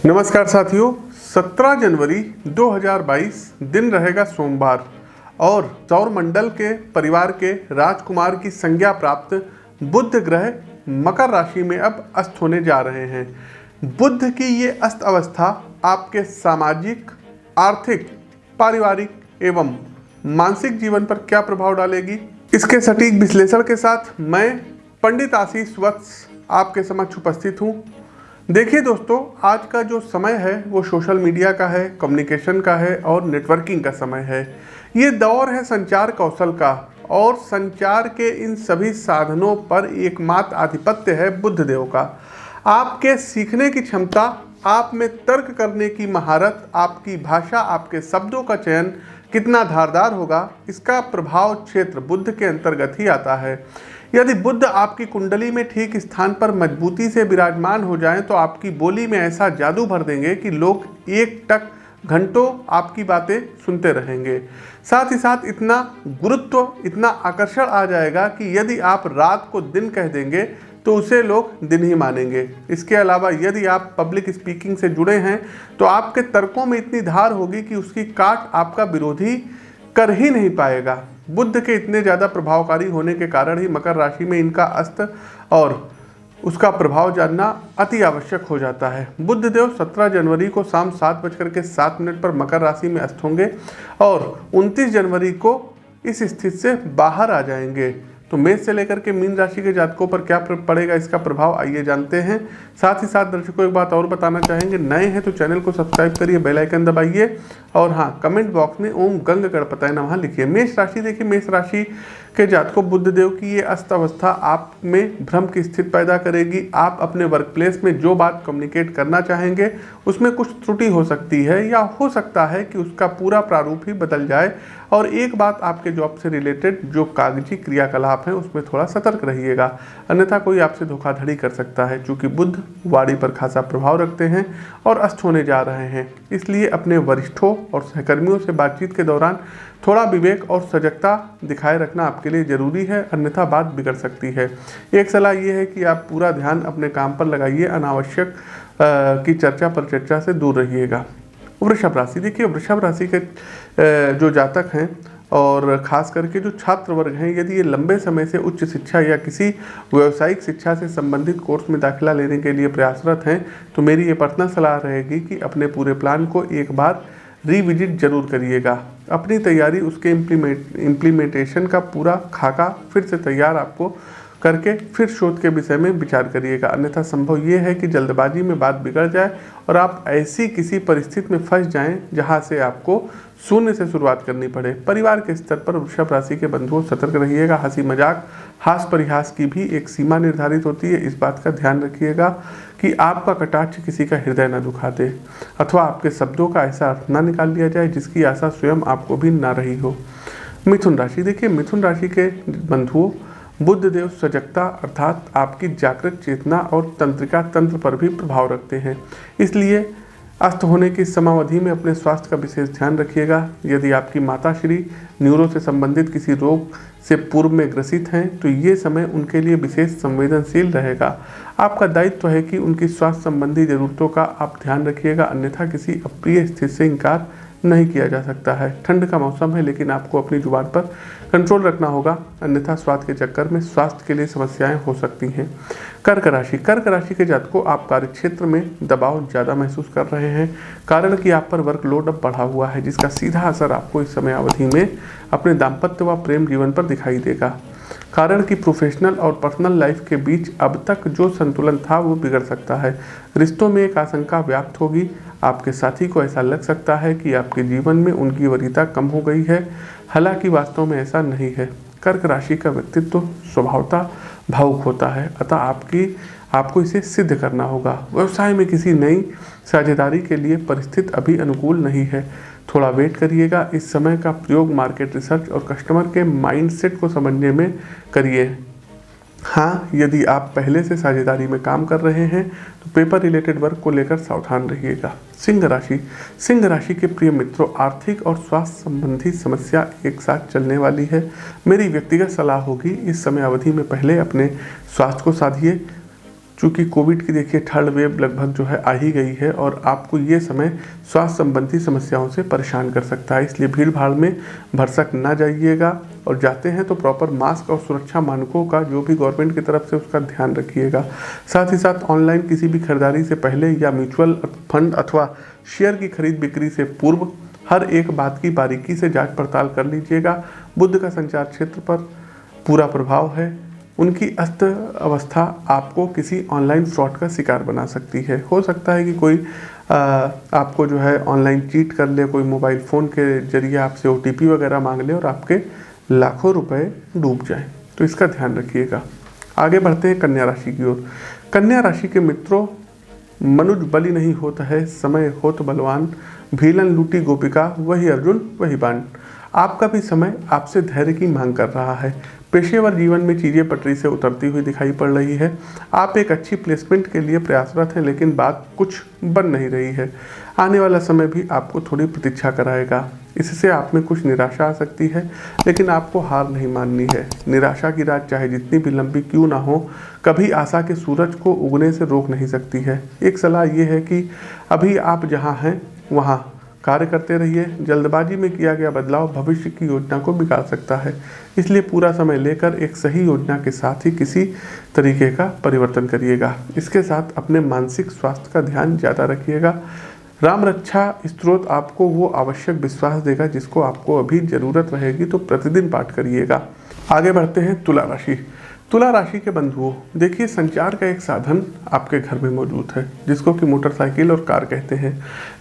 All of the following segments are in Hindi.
नमस्कार साथियों, 17 जनवरी 2022 दिन रहेगा सोमवार और सौर मंडल के परिवार के राजकुमार की संज्ञा प्राप्त बुध ग्रह मकर राशि में अब अस्त होने जा रहे हैं। बुध की ये अस्त अवस्था आपके सामाजिक, आर्थिक, पारिवारिक एवं मानसिक जीवन पर क्या प्रभाव डालेगी, इसके सटीक विश्लेषण के साथ मैं पंडित आशीष वत्स आपके समक्ष उपस्थित हूँ। देखिए दोस्तों, आज का जो समय है वो सोशल मीडिया का है, कम्युनिकेशन का है और नेटवर्किंग का समय है। ये दौर है संचार कौशल का और संचार के इन सभी साधनों पर एकमात्र आधिपत्य है बुध देव का। आपके सीखने की क्षमता, आप में तर्क करने की महारत, आपकी भाषा, आपके शब्दों का चयन कितना धारदार होगा, इसका प्रभाव क्षेत्र बुध के अंतर्गत ही आता है। यदि बुध आपकी कुंडली में ठीक स्थान पर मजबूती से विराजमान हो जाएं तो आपकी बोली में ऐसा जादू भर देंगे कि लोग एक टक घंटों आपकी बातें सुनते रहेंगे। साथ ही साथ इतना गुरुत्व, इतना आकर्षण आ जाएगा कि यदि आप रात को दिन कह देंगे तो उसे लोग दिन ही मानेंगे। इसके अलावा यदि आप पब्लिक स्पीकिंग से जुड़े हैं तो आपके तर्कों में इतनी धार होगी कि उसकी काट आपका विरोधी कर ही नहीं पाएगा। बुध के इतने ज़्यादा प्रभावकारी होने के कारण ही मकर राशि में इनका अस्त और उसका प्रभाव जानना अति आवश्यक हो जाता है। बुध देव 17 जनवरी को शाम 7:07 पर मकर राशि में अस्त होंगे और 29 जनवरी को इस स्थिति से बाहर आ जाएंगे। तो मेष से लेकर के मीन राशि के जातकों पर क्या पड़ेगा इसका प्रभाव, आइए जानते हैं। साथ ही साथ दर्शकों एक बात और बताना चाहेंगे, नए हैं तो चैनल को सब्सक्राइब करिए, बेल आइकन दबाइए और हाँ, कमेंट बॉक्स में ओम गंग गणपतये नमः लिखिए। मेष राशि, देखिए मेष राशि के जातकों, बुध देव की ये अस्त अवस्था आप में भ्रम की स्थिति पैदा करेगी। आप अपने वर्क प्लेस में जो बात कम्युनिकेट करना चाहेंगे उसमें कुछ त्रुटि हो सकती है या हो सकता है कि उसका पूरा प्रारूप ही बदल जाए। और एक बात, आपके जॉब से रिलेटेड जो कागजी क्रियाकलाप हैं उसमें थोड़ा सतर्क रहिएगा, अन्यथा कोई आपसे धोखाधड़ी कर सकता है। चूँकि बुध वाणी पर खासा प्रभाव रखते हैं और अस्त होने जा रहे हैं, इसलिए अपने वरिष्ठों और सहकर्मियों से बातचीत के दौरान थोड़ा विवेक और सजगता दिखाए रखना आपके लिए जरूरी है, अन्यथा बात बिगड़ सकती है। एक सलाह ये है कि आप पूरा ध्यान अपने काम पर लगाइए, अनावश्यक की चर्चा पर चर्चा से दूर रहिएगा। वृषभ राशि, देखिए वृषभ राशि के जो जातक हैं और खास करके जो छात्र वर्ग हैं, यदि ये लंबे समय से उच्च शिक्षा या किसी व्यावसायिक शिक्षा से संबंधित कोर्स में दाखिला लेने के लिए प्रयासरत हैं तो मेरी ये पर्सनल सलाह रहेगी कि अपने पूरे प्लान को एक बार रिविजिट जरूर करिएगा। अपनी तैयारी, उसके इम्प्लीमेंटेशन का पूरा खाका फिर से तैयार आपको करके फिर शोध के विषय में विचार करिएगा, अन्यथा संभव ये है कि जल्दबाजी में बात बिगड़ जाए और आप ऐसी किसी परिस्थिति में फंस जाएं जहां से आपको शून्य से शुरुआत करनी पड़े। परिवार के स्तर पर वृषभ राशि के बंधुओं सतर्क रहिएगा। हंसी मजाक, हास परिहास की भी एक सीमा निर्धारित होती है, इस बात का ध्यान रखिएगा कि आपका कटाक्ष किसी का हृदय न दुखा दे अथवा आपके शब्दों का ऐसा अर्थ न निकाल लिया जाए जिसकी आशा स्वयं आपको भी ना रही हो। मिथुन राशि, देखिए मिथुन राशि के बंधुओं, बुध देव सजगता अर्थात आपकी जागृत चेतना और तंत्रिका तंत्र पर भी प्रभाव रखते हैं, इसलिए अस्त होने की समावधि में अपने स्वास्थ्य का विशेष ध्यान रखिएगा। यदि आपकी माताश्री न्यूरो से संबंधित किसी रोग से पूर्व में ग्रसित हैं तो ये समय उनके लिए विशेष संवेदनशील रहेगा। आपका दायित्व है कि उनकी स्वास्थ्य संबंधी जरूरतों का आप ध्यान रखिएगा, अन्यथा किसी अप्रिय स्थिति से इनकार नहीं किया जा सकता है। ठंड का मौसम है लेकिन आपको अपनी जुबान पर कंट्रोल रखना होगा, अन्यथा स्वास्थ्य के चक्कर में स्वास्थ्य के लिए समस्याएं हो सकती हैं। कर्क राशि, कर्क राशि के जातकों, आप कार्यक्षेत्र में दबाव ज़्यादा महसूस कर रहे हैं, कारण कि आप पर वर्कलोड अब बढ़ा हुआ है जिसका सीधा असर आपको इस समय अवधि में अपने दाम्पत्य व प्रेम जीवन पर दिखाई देगा। कारण कि प्रोफेशनल और पर्सनल लाइफ के बीच अब तक जो संतुलन था वो बिगड़ सकता है। रिश्तों में एक आशंका व्याप्त होगी, आपके साथी को ऐसा लग सकता है कि आपके जीवन में उनकी वरीयता कम हो गई है, हालांकि वास्तव में ऐसा नहीं है। कर्क राशि का व्यक्तित्व स्वभावतः भावुक होता है, अतः आपको इसे सिद्ध करना होगा। व्यवसाय में किसी नई साझेदारी के लिए परिस्थिति अभी अनुकूल नहीं है, थोड़ा वेट करिएगा। इस समय का प्रयोग मार्केट रिसर्च और कस्टमर के माइंडसेट को समझने में करिए। हाँ, यदि आप पहले से साझेदारी में काम कर रहे हैं तो पेपर रिलेटेड वर्क को लेकर सावधान रहिएगा। सिंह राशि, सिंह राशि के प्रिय मित्रों, आर्थिक और स्वास्थ्य संबंधी समस्या एक साथ चलने वाली है। मेरी व्यक्तिगत सलाह होगी, इस समय अवधि में पहले अपने स्वास्थ्य को साधिए। चूँकि कोविड की देखिए थर्ड वेव लगभग जो है आ ही गई है और आपको ये समय स्वास्थ्य संबंधी समस्याओं से परेशान कर सकता है, इसलिए भीड़ भाड़ में भरसक ना जाइएगा और जाते हैं तो प्रॉपर मास्क और सुरक्षा मानकों का जो भी गवर्नमेंट की तरफ से उसका ध्यान रखिएगा। साथ ही साथ ऑनलाइन किसी भी खरीदारी से पहले या म्यूचुअल फंड अथवा शेयर की खरीद बिक्री से पूर्व हर एक बात की बारीकी से जांच पड़ताल कर लीजिएगा। बुध का संचार क्षेत्र पर पूरा प्रभाव है, उनकी अस्त अवस्था आपको किसी ऑनलाइन फ्रॉड का शिकार बना सकती है। हो सकता है कि कोई आपको जो है ऑनलाइन चीट कर ले, कोई मोबाइल फ़ोन के जरिए आपसे OTP वगैरह मांग ले और आपके लाखों रुपए डूब जाएं, तो इसका ध्यान रखिएगा। आगे बढ़ते हैं कन्या राशि की ओर। कन्या राशि के मित्रों, मनुज बलि नहीं होता है, समय होत बलवान, भीलन लूटी गोपिका, वही अर्जुन वही बाण। आपका भी समय आपसे धैर्य की मांग कर रहा है। पेशेवर जीवन में चीज़ें पटरी से उतरती हुई दिखाई पड़ रही है। आप एक अच्छी प्लेसमेंट के लिए प्रयासरत हैं, लेकिन बात कुछ बन नहीं रही है। आने वाला समय भी आपको थोड़ी प्रतीक्षा कराएगा। इससे आप में कुछ निराशा आ सकती है, लेकिन आपको हार नहीं माननी है। निराशा की रात चाहे जितनी भी लंबी क्यों ना हो, कभी आशा के सूरज को उगने से रोक नहीं सकती है। एक सलाह ये है कि अभी आप जहाँ हैं वहाँ कार्य करते रहिए। जल्दबाजी में किया गया बदलाव भविष्य की योजना को बिगाड़ सकता है, इसलिए पूरा समय लेकर एक सही योजना के साथ ही किसी तरीके का परिवर्तन करिएगा। इसके साथ अपने मानसिक स्वास्थ्य का ध्यान ज़्यादा रखिएगा। राम रक्षा स्त्रोत आपको वो आवश्यक विश्वास देगा जिसको आपको अभी ज़रूरत रहेगी, तो प्रतिदिन पाठ करिएगा। आगे बढ़ते हैं तुला राशि। तुला राशि के बंधुओं, देखिए संचार का एक साधन आपके घर में मौजूद है, जिसको कि मोटरसाइकिल और कार कहते हैं।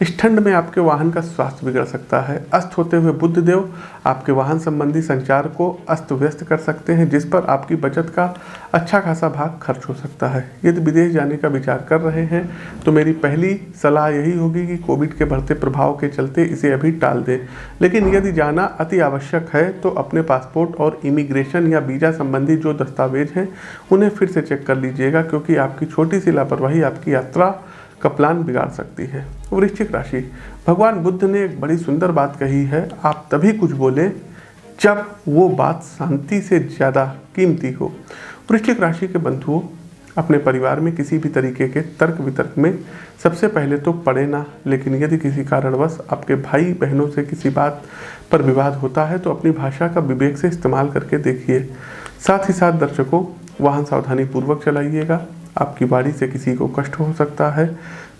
इस ठंड में आपके वाहन का स्वास्थ्य बिगड़ सकता है। अस्त होते हुए बुध देव आपके वाहन संबंधी संचार को अस्त व्यस्त कर सकते हैं, जिस पर आपकी बचत का अच्छा खासा भाग खर्च हो सकता है। यदि विदेश जाने का विचार कर रहे हैं तो मेरी पहली सलाह यही होगी कि कोविड के बढ़ते प्रभाव के चलते इसे अभी टाल दें, लेकिन यदि जाना अति आवश्यक है तो अपने पासपोर्ट और इमिग्रेशन या वीज़ा संबंधी जो दस्तावेज हैं उन्हें फिर से चेक कर लीजिएगा, क्योंकि आपकी छोटी सी लापरवाही आपकी यात्रा का प्लान बिगाड़ सकती है। वृश्चिक राशि, भगवान बुद्ध ने एक बड़ी सुंदर बात कही है, आप तभी कुछ बोलें जब वो बात शांति से ज़्यादा कीमती हो। वृश्चिक राशि के बंधुओं, अपने परिवार में किसी भी तरीके के तर्क वितर्क में सबसे पहले तो पड़े ना, लेकिन यदि किसी कारणवश आपके भाई बहनों से किसी बात पर विवाद होता है तो अपनी भाषा का विवेक से इस्तेमाल करके देखिए। साथ ही साथ दर्शकों, वाहन सावधानी पूर्वक चलाइएगा। आपकी बारी से किसी को कष्ट हो सकता है,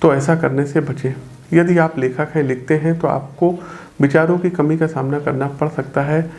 तो ऐसा करने से बचें। यदि आप लेखक हैं, लिखते हैं, तो आपको विचारों की कमी का सामना करना पड़ सकता है,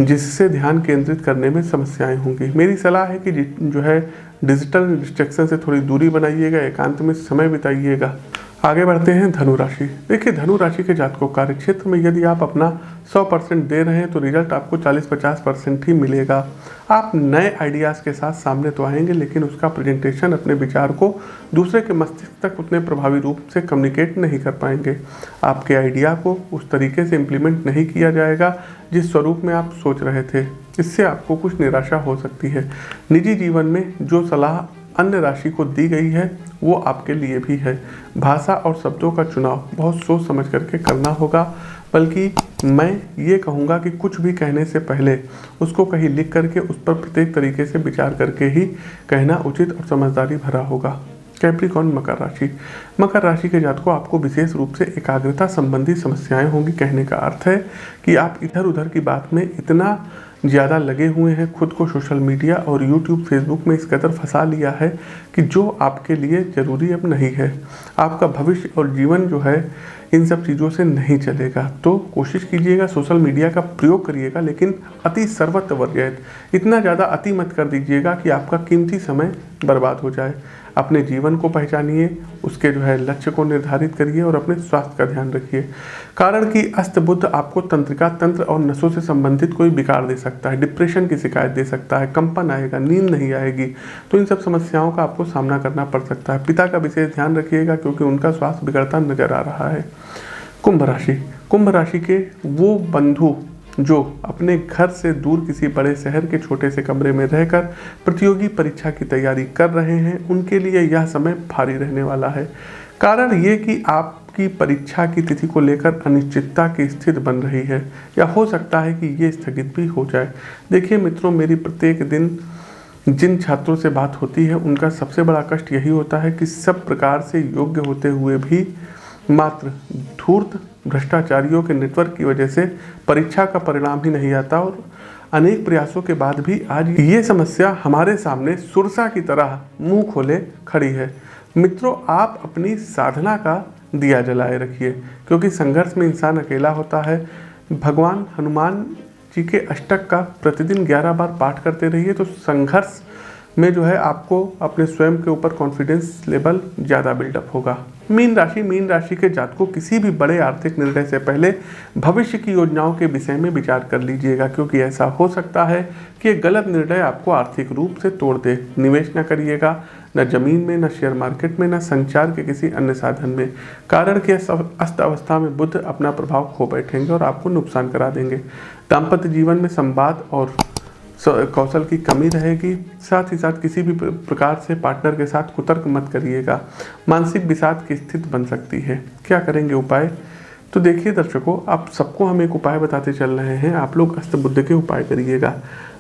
जिससे ध्यान केंद्रित करने में समस्याएं होंगी। मेरी सलाह है कि जो है डिजिटल डिस्ट्रैक्शन से थोड़ी दूरी बनाइएगा, एकांत में समय बिताइएगा। आगे बढ़ते हैं धनु राशि। देखिए, धनु राशि के जातकों, कार्य क्षेत्र में यदि आप अपना 100% दे रहे हैं तो रिजल्ट आपको 40-50% ही मिलेगा। आप नए आइडियाज़ के साथ सामने तो आएंगे, लेकिन उसका प्रेजेंटेशन, अपने विचार को दूसरे के मस्तिष्क तक उतने प्रभावी रूप से कम्युनिकेट नहीं कर पाएंगे। आपके आइडिया को उस तरीके से इम्प्लीमेंट नहीं किया जाएगा जिस स्वरूप में आप सोच रहे थे। इससे आपको कुछ निराशा हो सकती है। निजी जीवन में जो सलाह अन्य राशि को दी गई है वो आपके लिए भी है। भाषा और शब्दों का चुनाव बहुत सोच समझ करके करना होगा, बल्कि मैं ये कहूँगा कि कुछ भी कहने से पहले उसको कहीं लिख करके उस पर प्रत्येक तरीके से विचार करके ही कहना उचित और समझदारी भरा होगा। कैप्रिकॉर्न, मकर राशि। मकर राशि के जातकों, आपको विशेष रूप से एकाग्रता संबंधी समस्याएं होंगी। कहने का अर्थ है कि आप इधर उधर की बात में इतना ज़्यादा लगे हुए हैं, खुद को सोशल मीडिया और यूट्यूब फेसबुक में इस कदर फंसा लिया है कि जो आपके लिए ज़रूरी अब नहीं है। आपका भविष्य और जीवन जो है इन सब चीज़ों से नहीं चलेगा। तो कोशिश कीजिएगा, सोशल मीडिया का प्रयोग करिएगा, लेकिन अति सर्वत्र वर्जित। इतना ज़्यादा अति मत कर दीजिएगा कि आपका कीमती समय बर्बाद हो जाए। अपने जीवन को पहचानिए, उसके जो है लक्ष्य को निर्धारित करिए और अपने स्वास्थ्य का ध्यान रखिए। कारण कि अस्त बुध आपको तंत्रिका, तंत्र और नसों से संबंधित कोई विकार दे सकता है, डिप्रेशन की शिकायत दे सकता है, कंपन आएगा, नींद नहीं आएगी। तो इन सब समस्याओं का आपको सामना करना पड़ सकता है। पिता का विशेष ध्यान रखिएगा, क्योंकि उनका स्वास्थ्य बिगड़ता नजर आ रहा है। कुंभ राशि। कुंभ राशि के वो बंधु जो अपने घर से दूर किसी बड़े शहर के छोटे से कमरे में रहकर प्रतियोगी परीक्षा की तैयारी कर रहे हैं, उनके लिए यह समय भारी रहने वाला है। कारण ये कि आपकी परीक्षा की तिथि को लेकर अनिश्चितता की स्थिति बन रही है, या हो सकता है कि ये स्थगित भी हो जाए। देखिए मित्रों, मेरी प्रत्येक दिन जिन छात्रों से बात होती है उनका सबसे बड़ा कष्ट यही होता है कि सब प्रकार से योग्य होते हुए भी मात्र धूर्त भ्रष्टाचारियों के नेटवर्क की वजह से परीक्षा का परिणाम ही नहीं आता और अनेक प्रयासों के बाद भी आज ये समस्या हमारे सामने सुरसा की तरह मुंह खोले खड़ी है। मित्रों, आप अपनी साधना का दिया जलाए रखिए, क्योंकि संघर्ष में इंसान अकेला होता है। भगवान हनुमान जी के अष्टक का प्रतिदिन 11 बार पाठ करते रहिए, तो संघर्ष में जो है आपको अपने स्वयं के ऊपर कॉन्फिडेंस लेवल ज़्यादा बिल्डअप होगा। मीन राशि के जातकों किसी भी बड़े आर्थिक निर्णय से पहले भविष्य की योजनाओं के विषय में विचार कर लीजिएगा, क्योंकि ऐसा हो सकता है कि एक गलत निर्णय आपको आर्थिक रूप से तोड़ दे। निवेश न करिएगा, न जमीन में, न शेयर मार्केट में, न संचार के किसी अन्य साधन में। कारण कि अस्त अवस्था में बुध अपना प्रभाव खो बैठेंगे और आपको नुकसान करा देंगे। दाम्पत्य जीवन में संवाद और कौशल की कमी रहेगी। साथ ही साथ किसी भी प्रकार से पार्टनर के साथ कुतर्क मत करिएगा, मानसिक विषाद की स्थिति बन सकती है। क्या करेंगे उपाय? तो देखिए दर्शकों, आप सबको हम एक उपाय बताते चल रहे हैं। आप लोग अष्ट बुद्ध के उपाय करिएगा,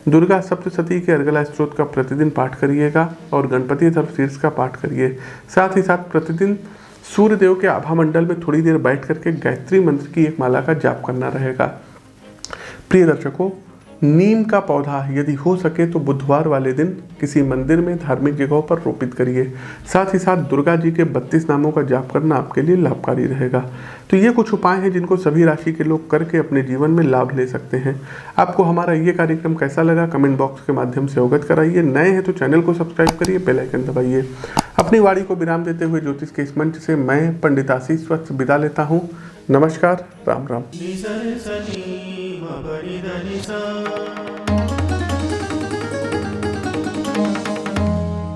दुर्गा सप्तशती के अर्गला स्त्रोत का प्रतिदिन पाठ करिएगा और गणपति शीर्ष का पाठ करिए। साथ ही साथ प्रतिदिन सूर्यदेव के आभा मंडल में थोड़ी देर बैठ करके गायत्री मंत्र की एक माला का जाप करना रहेगा। प्रिय दर्शकों, नीम का पौधा यदि हो सके तो बुधवार वाले दिन किसी मंदिर में धार्मिक जगहों पर रोपित करिए। साथ ही साथ दुर्गा जी के 32 नामों का जाप करना आपके लिए लाभकारी रहेगा। तो ये कुछ उपाय हैं जिनको सभी राशि के लोग करके अपने जीवन में लाभ ले सकते हैं। आपको हमारा ये कार्यक्रम कैसा लगा कमेंट बॉक्स के माध्यम से अवगत कराइए। नए हैं तो चैनल को सब्सक्राइब करिए, बेल आइकन दबाइए। अपनी वाणी को विराम देते हुए ज्योतिष के इस मंच से मैं पंडित आशीष वत्स विदा लेता हूँ। नमस्कार, राम राम।